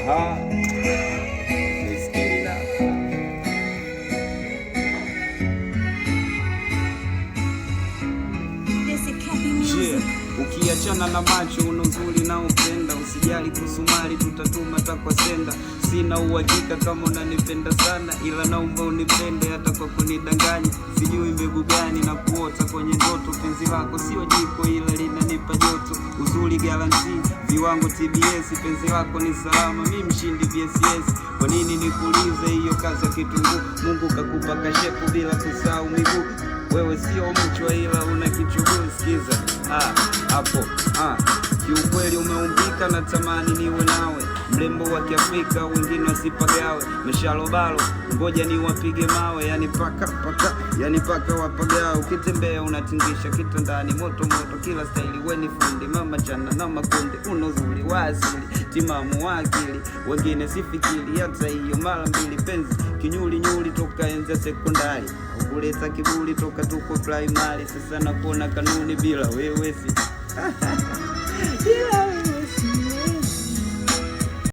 Aha, nisikiliza. Ukiachana na macho una uzuri na upenda, usijali kusumali tutatuma takwa senda. Sina uhakika kama unanipenda sana, ila naomba unipende hata kwa kunidanganya. Sijui mbegu gani na kuota kwenye ndoto, penzi lako sio jiko ila linanipa joto. Uzuri guarantee, viwango TBS, penzi lako ni salama, mimi mshindi VSS. Kwa nini nikuulize hiyo kazi ya kitunguu? Mungu kakupa kashepu bila kusahau miguu. Wewe sio mchwa ila una kichuguu, sikiza hapo kiukweli umeumbika na tamani niwe nawe, mrembo wa Kiafrika wengine wasipagawe. Meshalobalo ngoja ni wapige mawe, yani paka wapagawe. Ukitembea unatingisha kitandani moto moto, kila staili weni fundi, mama chana na makundi. Una uzuri wa asili, timamu wa akili, wengine sifikiri hata hiyo mara mbili. Penzi kinyuli nyuli toka enza sekondari, ukuleta kiburi toka tuko primary. Sasa nakuona kanuni bila wewe si